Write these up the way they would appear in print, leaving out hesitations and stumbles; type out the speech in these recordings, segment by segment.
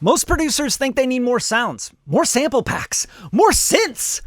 Most producers think they need more sounds, more sample packs, more synths.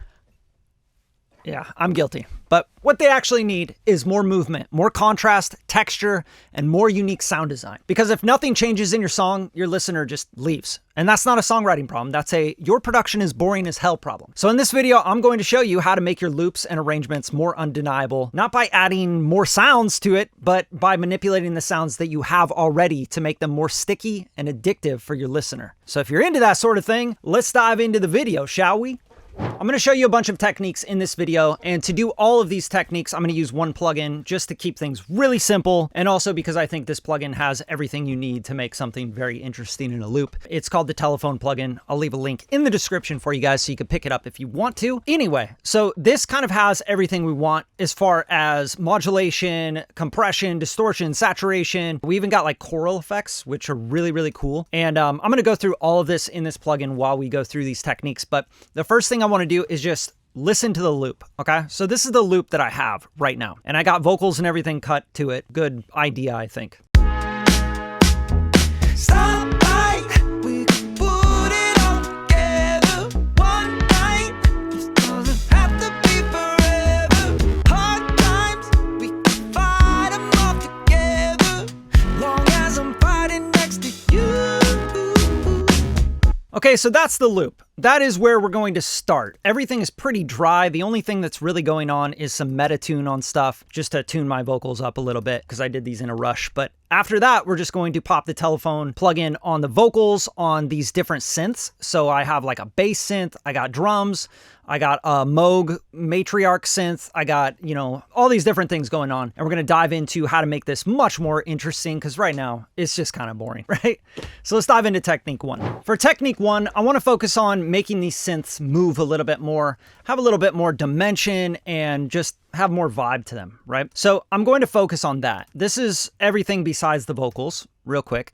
Yeah, I'm guilty. But what they actually need is more movement, more contrast, texture, and more unique sound design. Because if nothing changes in your song, your listener just leaves. And that's not a songwriting problem. That's a your production is boring as hell problem. So in this video, I'm going to show you how to make your loops and arrangements more undeniable, not by adding more sounds to it, but by manipulating the sounds that you have already to make them more sticky and addictive for your listener. So if you're into that sort of thing, let's dive into the video, shall we? I'm going to show you a bunch of techniques in this video, and to do all of these techniques, I'm going to use one plugin just to keep things really simple, and also because I think this plugin has everything you need to make something very interesting in a loop. It's called the telephone plugin. I'll leave a link in the description for you guys so you can pick it up if you want to. Anyway, so this kind of has everything we want as far as modulation, compression, distortion, saturation. We even got like choral effects, which are really, really cool. And I'm going to go through all of this in this plugin while we go through these techniques. But the first thing I want to do is just listen to the loop, okay? So this is the loop that I have right now, and I got vocals and everything cut to it. Good idea, I think. Okay, so that's the loop. That is where we're going to start. Everything is pretty dry. The only thing that's really going on is some meta tune on stuff just to tune my vocals up a little bit because I did these in a rush. But after that, we're just going to pop the telephone plugin on the vocals on these different synths. So I have like a bass synth, I got drums, I got a Moog matriarch synth, I got, you know, all these different things going on. And we're going to dive into how to make this much more interesting because right now it's just kind of boring, right? So let's dive into technique one. For technique one, I want to focus on making these synths move a little bit more, have a little bit more dimension, and just have more vibe to them, right? So I'm going to focus on that. This is everything besides the vocals, real quick.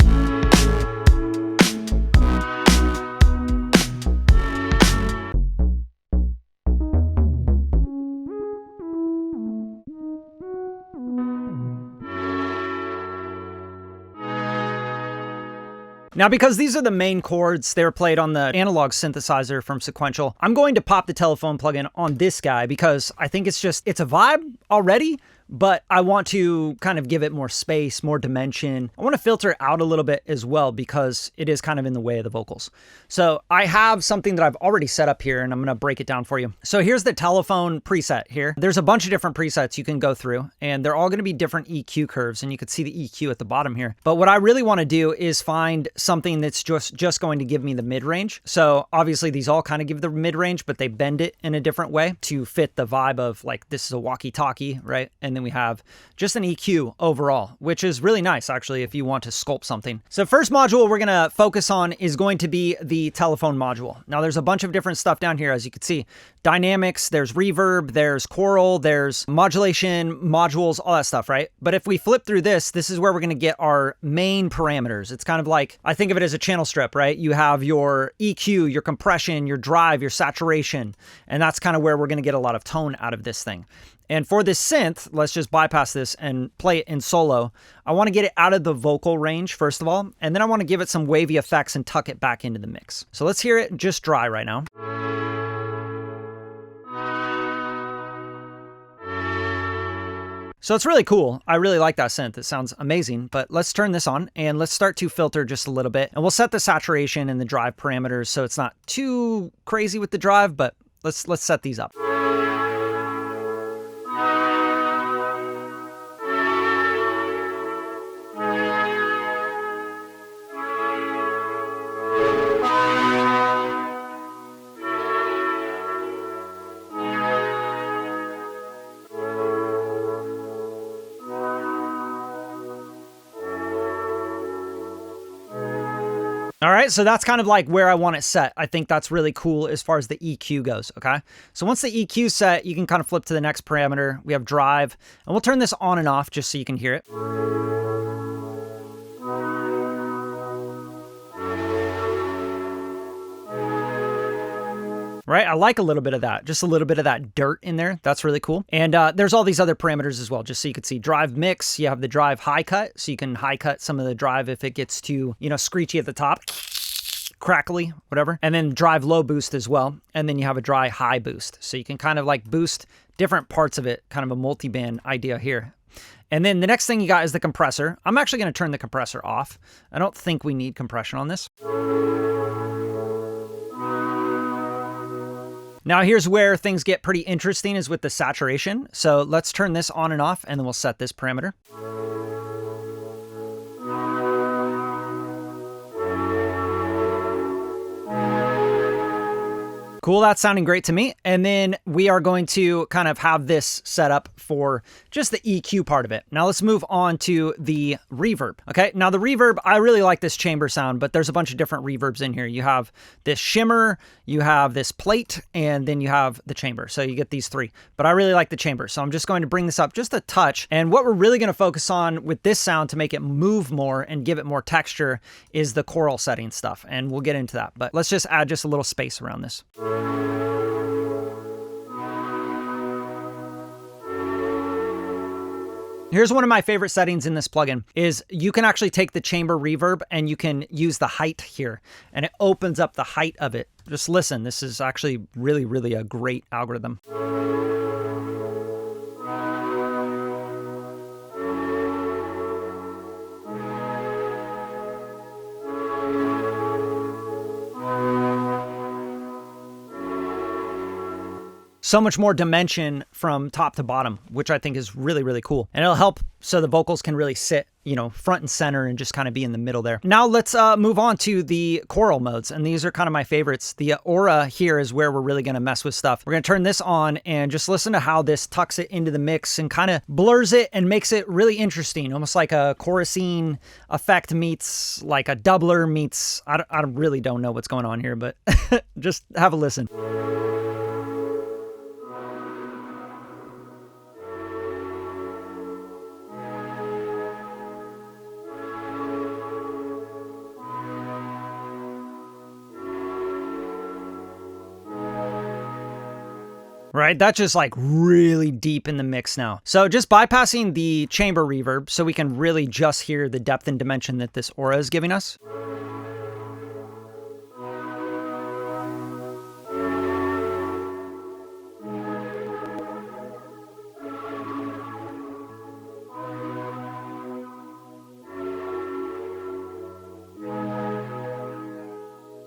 Now, because these are the main chords, they were played on the analog synthesizer from Sequential, I'm going to pop the telephone plugin on this guy because I think it's a vibe already, but I want to kind of give it more space, more dimension. I want to filter it out a little bit as well because it is kind of in the way of the vocals. So I have something that I've already set up here and I'm going to break it down for you. So here's the telephone preset here. There's a bunch of different presets you can go through and they're all going to be different EQ curves and you can see the EQ at the bottom here. But what I really want to do is find something that's just going to give me the mid-range. So obviously these all kind of give the mid-range, but they bend it in a different way to fit the vibe of like, this is a walkie-talkie, right? And then we have just an EQ overall, which is really nice actually if you want to sculpt something. So first module we're going to focus on is going to be the telephone module. Now there's a bunch of different stuff down here as you can see. Dynamics, there's reverb, there's choral, there's modulation, modules, all that stuff, right? But if we flip through this is where we're going to get our main parameters. It's kind of like, I think of it as a channel strip, right? You have your EQ, your compression, your drive, your saturation, and that's kind of where we're going to get a lot of tone out of this thing. And for this synth, let's just bypass this and play it in solo. I want to get it out of the vocal range, first of all, and then I want to give it some wavy effects and tuck it back into the mix. So let's hear it just dry right now. So it's really cool. I really like that synth. It sounds amazing, but let's turn this on and let's start to filter just a little bit. And we'll set the saturation and the drive parameters so it's not too crazy with the drive, but let's set these up. All right, so that's kind of like where I want it set. I think that's really cool as far as the EQ goes, okay? So once the EQ's set, you can kind of flip to the next parameter. We have drive, and we'll turn this on and off just so you can hear it. Right, I like a little bit of that, just a little bit of that dirt in there. That's really cool. And there's all these other parameters as well, just so you can see. Drive mix, you have the drive high cut, so you can high cut some of the drive if it gets too, you know, screechy at the top. crackly, whatever. And then drive low boost as well. And then you have a dry high boost. So you can kind of like boost different parts of it, kind of a multi-band idea here. And then the next thing you got is the compressor. I'm actually going to turn the compressor off. I don't think we need compression on this. Now here's where things get pretty interesting, is with the saturation. So let's turn this on and off, and then we'll set this parameter. Cool, that's sounding great to me. And then we are going to kind of have this set up for just the EQ part of it. Now let's move on to the reverb. Okay, now the reverb, I really like this chamber sound, but there's a bunch of different reverbs in here. You have this shimmer, you have this plate, and then you have the chamber. So you get these three, but I really like the chamber. So I'm just going to bring this up just a touch. And what we're really going to focus on with this sound to make it move more and give it more texture is the choral setting stuff. And we'll get into that, but let's just add just a little space around this. Here's one of my favorite settings in this plugin is you can actually take the chamber reverb and you can use the height here, and it opens up the height of it. Just listen, this is actually really, really a great algorithm. So much more dimension from top to bottom, which I think is really, really cool. And it'll help so the vocals can really sit, you know, front and center and just kind of be in the middle there. Now let's move on to the choral modes. And these are kind of my favorites. The aura here is where we're really going to mess with stuff. We're going to turn this on and just listen to how this tucks it into the mix and kind of blurs it and makes it really interesting. Almost like a chorusing effect meets like a doubler meets, I really don't know what's going on here, but just have a listen. Right, that's just like really deep in the mix now. So just bypassing the chamber reverb so we can really just hear the depth and dimension that this aura is giving us.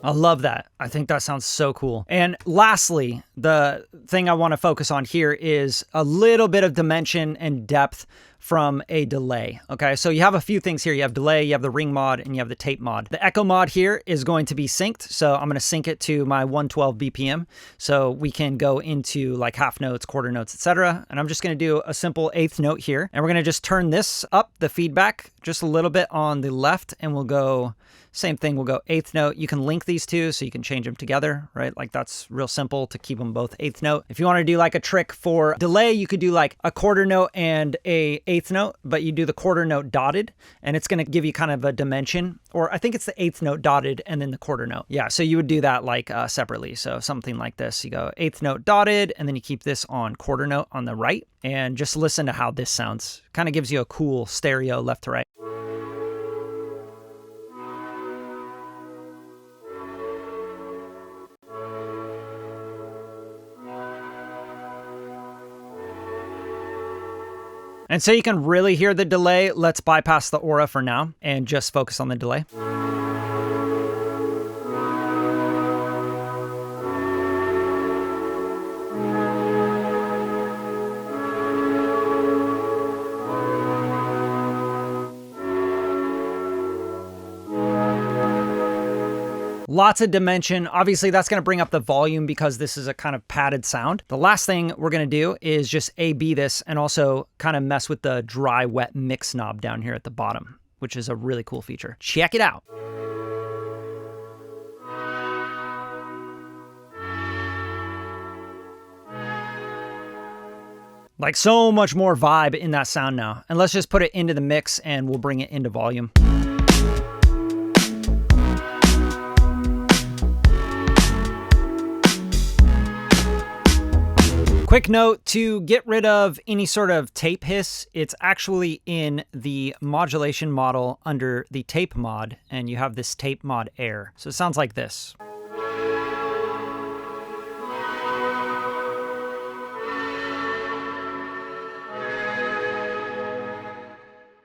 I love that. I think that sounds so cool. And lastly, the thing I want to focus on here is a little bit of dimension and depth from a delay. Okay, so you have a few things here. You have delay, you have the ring mod, and you have the tape mod. The echo mod here is going to be synced. So I'm going to sync it to my 112 BPM. So we can go into like half notes, quarter notes, etc. And I'm just going to do a simple eighth note here. And we're going to just turn this up, the feedback, just a little bit on the left, and we'll go same thing. We'll go eighth note. You can link these two so you can change them together, right? Like that's real simple to keep them both eighth note. If you want to do like a trick for delay, you could do like a quarter note and a eighth note, but you do the quarter note dotted and it's going to give you kind of a dimension, or I think it's the eighth note dotted and then the quarter note. Yeah. So you would do that like separately. So something like this, you go eighth note dotted and then you keep this on quarter note on the right, and just listen to how this sounds. Kind of gives you a cool stereo left to right. And so you can really hear the delay. Let's bypass the aura for now and just focus on the delay. Lots of dimension. Obviously, that's going to bring up the volume because this is a kind of padded sound. The last thing we're going to do is just A/B this and also kind of mess with the dry wet mix knob down here at the bottom, which is a really cool feature. Check it out. Like so much more vibe in that sound now. And let's just put it into the mix and we'll bring it into volume. Quick note, to get rid of any sort of tape hiss, it's actually in the modulation model under the tape mod, and you have this tape mod air. So it sounds like this.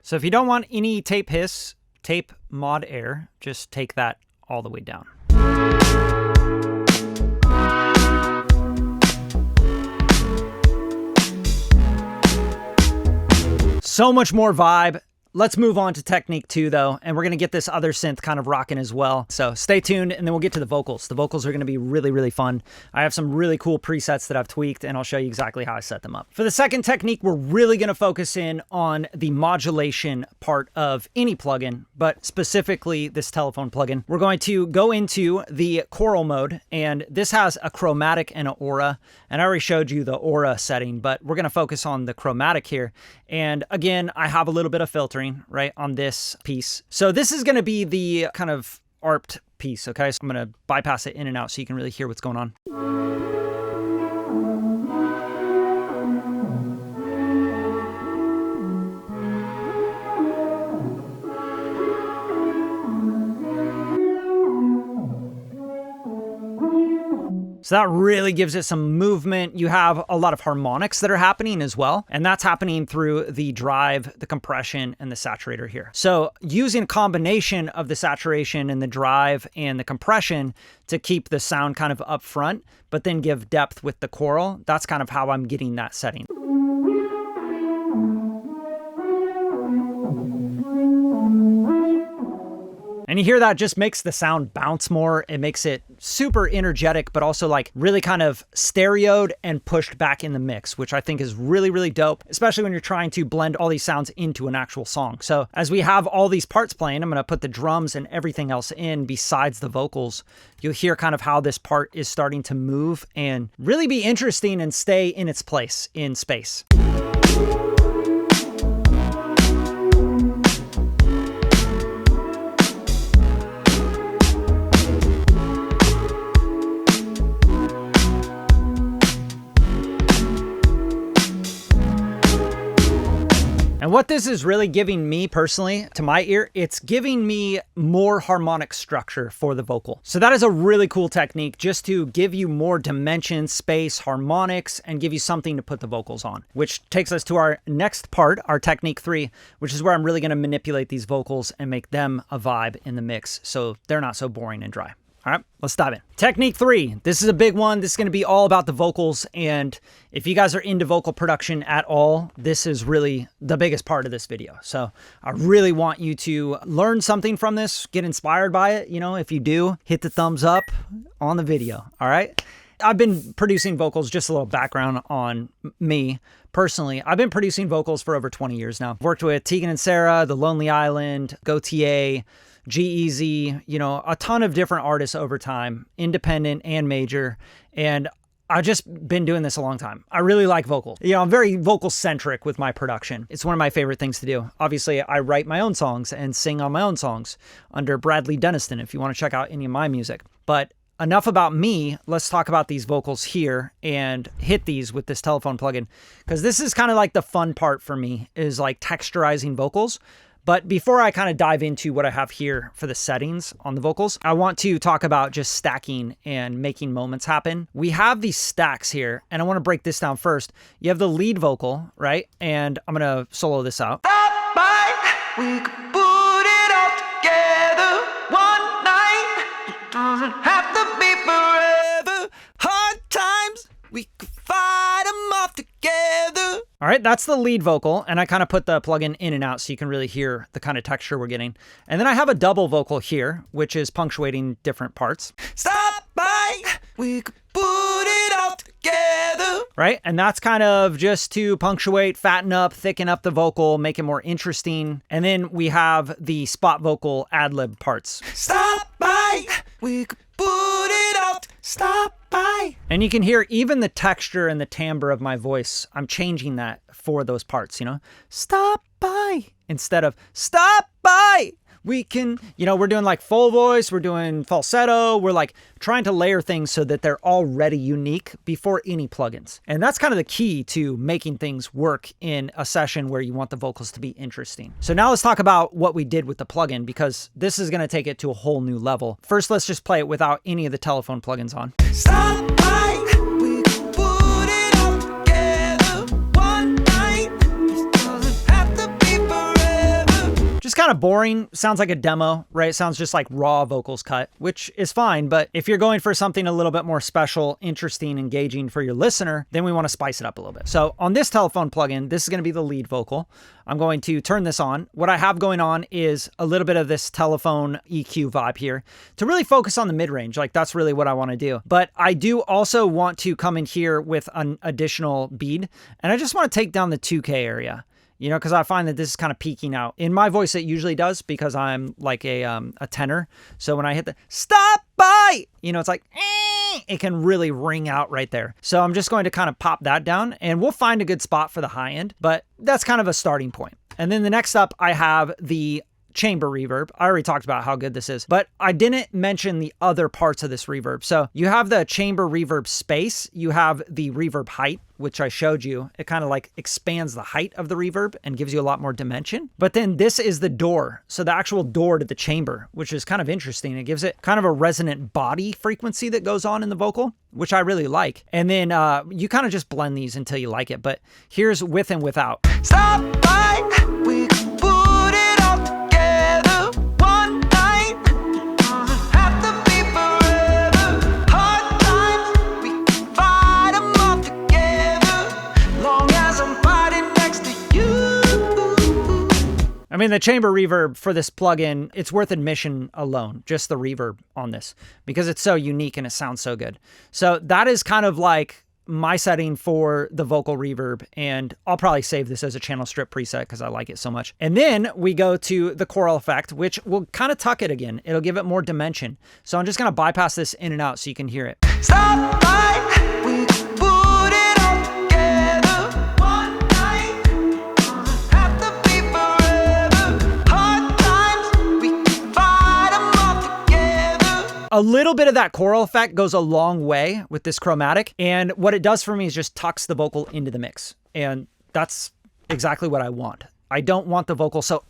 So if you don't want any tape hiss, tape mod air, just take that all the way down. So much more vibe. Let's move on to technique 2 though, and we're gonna get this other synth kind of rocking as well. So stay tuned, and then we'll get to the vocals. The vocals are gonna be really, really fun. I have some really cool presets that I've tweaked, and I'll show you exactly how I set them up. For the second technique, we're really gonna focus in on the modulation part of any plugin, but specifically this telephone plugin. We're going to go into the choral mode, and this has a chromatic and an aura, and I already showed you the aura setting, but we're gonna focus on the chromatic here. And again, I have a little bit of filtering right on this piece. So this is going to be the kind of ARPed piece, okay? So I'm going to bypass it in and out so you can really hear what's going on. So that really gives it some movement. You have a lot of harmonics that are happening as well, and that's happening through the drive, the compression, and the saturator here. So using a combination of the saturation and the drive and the compression to keep the sound kind of up front, but then give depth with the choral, that's kind of how I'm getting that setting. And you hear that just makes the sound bounce more. It makes it super energetic, but also like really kind of stereoed and pushed back in the mix, which I think is really, really dope, especially when you're trying to blend all these sounds into an actual song. So as we have all these parts playing, I'm going to put the drums and everything else in besides the vocals. You'll hear kind of how this part is starting to move and really be interesting and stay in its place in space. And what this is really giving me personally, to my ear, it's giving me more harmonic structure for the vocal. So that is a really cool technique just to give you more dimension, space, harmonics, and give you something to put the vocals on. Which takes us to our next part, our technique 3, which is where I'm really gonna manipulate these vocals and make them a vibe in the mix so they're not so boring and dry. All right, let's dive in. Technique 3. This is a big one. This is going to be all about the vocals. And if you guys are into vocal production at all, this is really the biggest part of this video. So I really want you to learn something from this, get inspired by it. You know, if you do, hit the thumbs up on the video. All right. I've been producing vocals, just a little background on me personally. I've been producing vocals for over 20 years now. I've worked with Tegan and Sarah, The Lonely Island, GoTA, G-Eazy, you know, a ton of different artists over time, independent and major. And I've just been doing this a long time. I really like vocal. You know, I'm very vocal centric with my production. It's one of my favorite things to do. Obviously, I write my own songs and sing on my own songs under Bradley Denniston if you want to check out any of my music. But enough about me. Let's talk about these vocals here and hit these with this telephone plugin, because this is kind of like the fun part for me, is like texturizing vocals. But before I kind of dive into what I have here for the settings on the vocals, I want to talk about just stacking and making moments happen. We have these stacks here, and I want to break this down first. You have the lead vocal, right? And I'm going to solo this out. We could put it all together one night. It doesn't have to be forever. Hard times, we could fight them off together. All right, that's the lead vocal, and I kind of put the plugin in and out so you can really hear the kind of texture we're getting. And then I have a double vocal here, which is punctuating different parts. Stop by, we could put it all together. Right, and that's kind of just to punctuate, fatten up, thicken up the vocal, make it more interesting. And then we have the spot vocal ad-lib parts. Stop by, we could put it all together. Stop by. And you can hear even the texture and the timbre of my voice. I'm changing that for those parts, you know? Stop by instead of stop by. we can, we're doing like full voice, we're doing falsetto, we're like trying to layer things so that they're already unique before any plugins. And that's kind of the key to making things work in a session where you want the vocals to be interesting. So now let's talk about what we did with the plugin, because this is going to take it to a whole new level. First, let's just play it without any of the telephone plugins on. Stop by, we can put it all together one night. It doesn't have to be forever. Just kind of boring. Sounds like a demo, right? It sounds just like raw vocals cut, which is fine. But if you're going for something a little bit more special, interesting, engaging for your listener, then we want to spice it up a little bit. So on this telephone plugin, this is going to be the lead vocal. I'm going to turn this on. What I have going on is a little bit of this telephone EQ vibe here to really focus on the mid-range. Like that's really what I want to do. But I do also want to come in here with an additional bead, and I just want to take down the 2K area. Because I find that this is kind of peaking out. In my voice, it usually does because I'm like a tenor. So when I hit the stop by, it's like, it can really ring out right there. So I'm just going to kind of pop that down, and we'll find a good spot for the high end, but that's kind of a starting point. And then the next up, I have the chamber reverb. I already talked about how good this is, but I didn't mention the other parts of this reverb. So you have the chamber reverb space, you have the reverb height, which I showed you. It kind of like expands the height of the reverb and gives you a lot more dimension. But then this is the door. So the actual door to the chamber, which is kind of interesting. It gives it kind of a resonant body frequency that goes on in the vocal, which I really like. And then you kind of just blend these until you like it. But here's with and without. Stop by, we can put it all together one night. It doesn't have to be forever. Hard times, we can fight them all together. Long as I'm fighting next to you. I mean, the chamber reverb for this plugin, it's worth admission alone, just the reverb on this, because it's so unique and it sounds so good. So that is kind of like my setting for the vocal reverb, and I'll probably save this as a channel strip preset because I like it so much. And then we go to the choral effect, which will kind of tuck it again. It'll give it more dimension. So I'm just going to bypass this in and out so you can hear it. Stop by, we can put it all together one night. Doesn't have to be forever. Hard times, we can fight them all together. A little bit of that choral effect goes a long way with this chromatic, and what it does for me is just tucks the vocal into the mix, and that's exactly what I want. I don't want the vocal so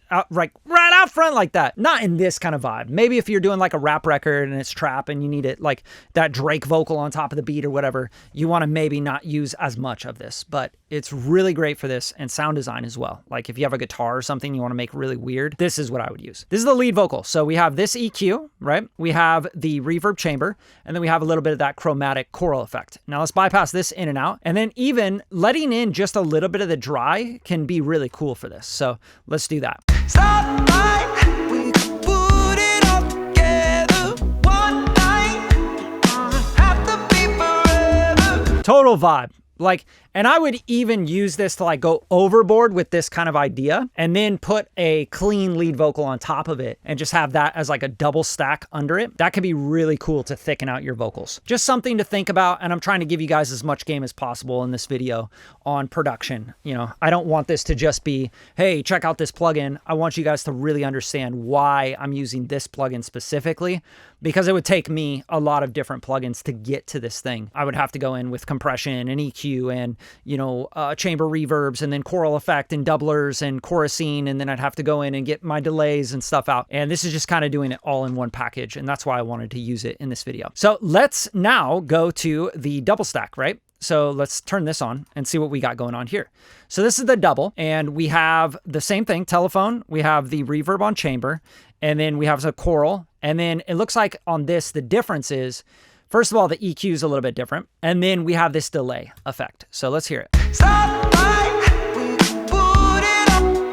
right out front like that. Not in this kind of vibe. Maybe if you're doing like a rap record and it's trap and you need it like that Drake vocal on top of the beat or whatever, you want to maybe not use as much of this, but it's really great for this and sound design as well. Like if you have a guitar or something you want to make really weird, this is what I would use. This is the lead vocal. So we have this EQ, right? We have the reverb chamber, and then we have a little bit of that chromatic choral effect. Now let's bypass this in and out. And then even letting in just a little bit of the dry can be really cool for this. So let's do that. Stop by, we can put it all together one night. It doesn't have to be forever. Total vibe. Like, and I would even use this to like go overboard with this kind of idea and then put a clean lead vocal on top of it and just have that as like a double stack under it. That could be really cool to thicken out your vocals. Just something to think about. And I'm trying to give you guys as much game as possible in this video on production. I don't want this to just be, hey, check out this plugin. I want you guys to really understand why I'm using this plugin specifically, because it would take me a lot of different plugins to get to this thing. I would have to go in with compression and EQ and chamber reverbs and then choral effect and doublers and chorusing, and then I'd have to go in and get my delays and stuff out. And this is just kind of doing it all in one package, and that's why I wanted to use it in this video. So let's now go to the double stack, right? So let's turn this on and see what we got going on here. So this is the double, and we have the same thing, telephone, we have the reverb on chamber, and then we have some choral, and then it looks like on this, the difference is, first of all, the EQ is a little bit different, and then we have this delay effect. So let's hear it. Stop by, we can put it all.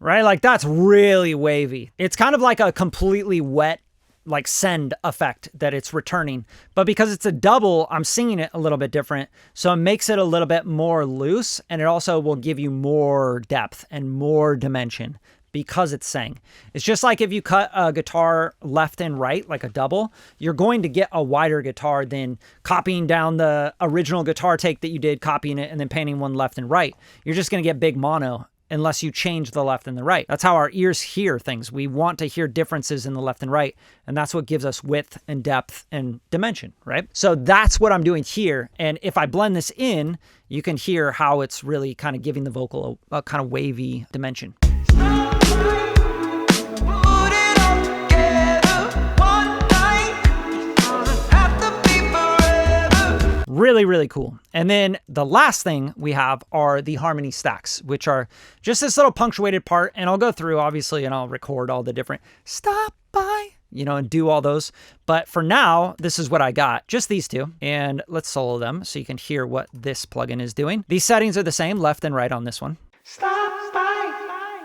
Right? Like that's really wavy. It's kind of like a completely wet, like send effect that it's returning. But because it's a double, I'm singing it a little bit different. So it makes it a little bit more loose, and it also will give you more depth and more dimension because it's saying. It's just like if you cut a guitar left and right, like a double, you're going to get a wider guitar than copying down the original guitar take that you did, copying it, and then painting one left and right. You're just going to get big mono unless you change the left and the right. That's how our ears hear things. We want to hear differences in the left and right, and that's what gives us width and depth and dimension, right? So that's what I'm doing here, and if I blend this in, you can hear how it's really kind of giving the vocal a kind of wavy dimension. Really, really cool. And then the last thing we have are the harmony stacks, which are just this little punctuated part. And I'll go through, obviously, and I'll record all the different stop by, and do all those. But for now, this is what I got. Just these two. And let's solo them so you can hear what this plugin is doing. These settings are the same, left and right on this one. Stop by.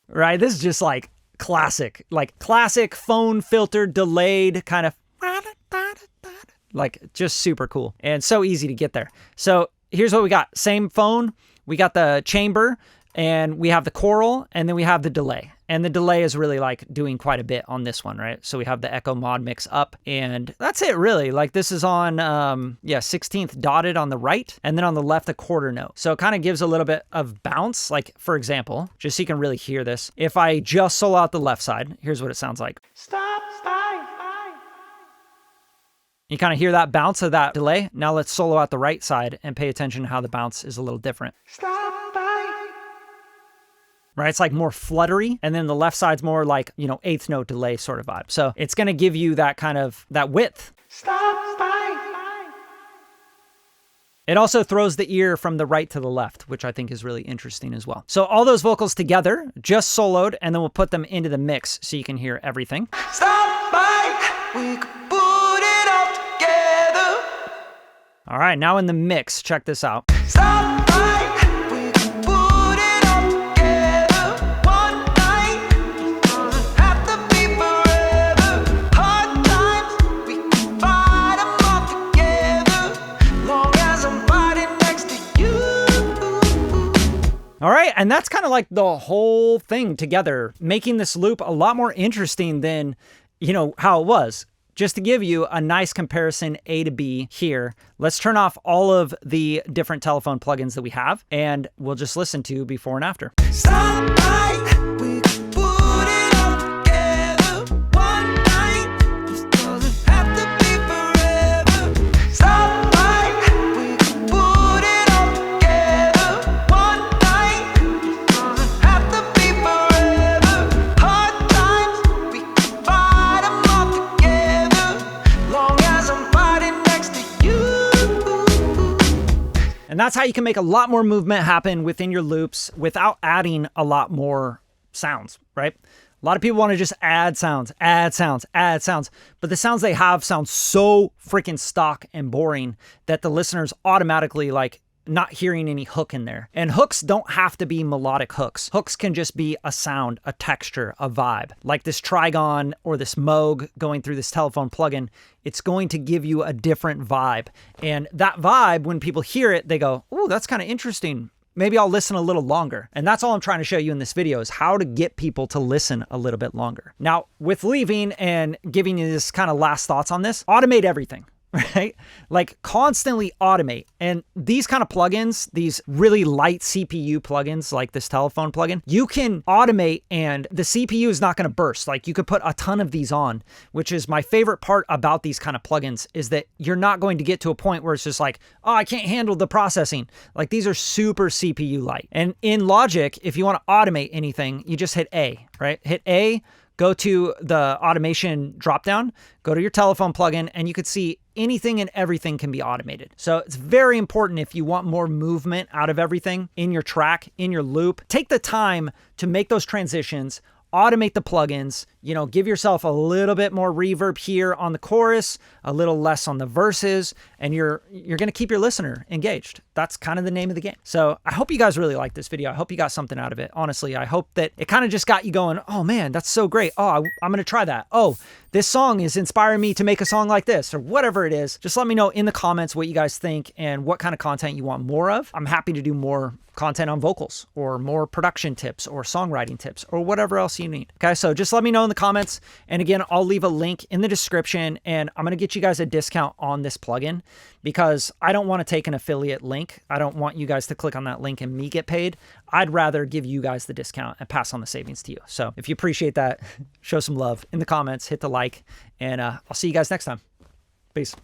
Right? This is just like classic phone filtered, delayed kind of just super cool and so easy to get there. So here's what we got. Same phone. We got the chamber and we have the choral and then we have the delay. And the delay is really doing quite a bit on this one, right? So we have the echo mod mix up and that's it really. This is on, 16th dotted on the right and then on the left, a quarter note. So it kind of gives a little bit of bounce. For example, just so you can really hear this. If I just solo out the left side, here's what it sounds like. Stop. You kind of hear that bounce of that delay. Now let's solo out the right side and pay attention to how the bounce is a little different. Stop by. Right? It's more fluttery. And then the left side's more eighth note delay sort of vibe. So it's going to give you that kind of, that width. Stop by. It also throws the ear from the right to the left, which I think is really interesting as well. So all those vocals together, just soloed, and then we'll put them into the mix so you can hear everything. Stop by. We could put it all together. All right, now in the mix, check this out. Stop by. We could put it all together. One night. Doesn't have to be forever. Hard times. We can fight them all together. Long as I'm fighting next to you. All right, and that's kind of the whole thing together, making this loop a lot more interesting than how it was. Just to give you a nice comparison A to B here, let's turn off all of the different telephone plugins that we have, and we'll just listen to before and after. Stop by, we can put it all together. One night, this doesn't have to be forever. Stop by, we can put it all together. One night, this doesn't have to be forever. Hard times, we can fight them all together. And that's how you can make a lot more movement happen within your loops without adding a lot more sounds, right? A lot of people want to just add sounds. But the sounds they have sound so freaking stock and boring that the listeners automatically not hearing any hook in there. And hooks don't have to be melodic hooks. Hooks can just be a sound, a texture, a vibe. Like this trigon or this Moog going through this telephone plugin, it's going to give you a different vibe. And that vibe, when people hear it, they go, "Ooh, that's kind of interesting. Maybe I'll listen a little longer." And that's all I'm trying to show you in this video is how to get people to listen a little bit longer. Now, with leaving and giving you this kind of last thoughts on this, automate everything. Right? Constantly automate. And these kind of plugins, these really light CPU plugins like this telephone plugin, you can automate and the CPU is not going to burst. You could put a ton of these on, which is my favorite part about these kind of plugins is that you're not going to get to a point where it's just oh, I can't handle the processing. These are super CPU light. And in Logic, if you want to automate anything, you just hit A, right? Hit A, go to the automation dropdown, go to your telephone plugin, and you could see anything and everything can be automated. So it's very important if you want more movement out of everything in your track, in your loop. Take the time to make those transitions, automate the plugins, you know, give yourself a little bit more reverb here on the chorus, a little less on the verses, and you're going to keep your listener engaged. That's kind of the name of the game. So I hope you guys really liked this video. I hope you got something out of it. Honestly, I hope that it kind of just got you going, oh man, that's so great. Oh, I'm going to try that. Oh, this song is inspiring me to make a song like this, or whatever it is. Just let me know in the comments what you guys think and what kind of content you want more of. I'm happy to do more content on vocals or more production tips or songwriting tips or whatever else you need. Okay, so just let me know in the comments. And again, I'll leave a link in the description, and I'm going to get you guys a discount on this plugin because I don't want to take an affiliate link. I don't want you guys to click on that link and me get paid. I'd rather give you guys the discount and pass on the savings to you. So if you appreciate that, show some love in the comments, hit the like, and I'll see you guys next time. Peace.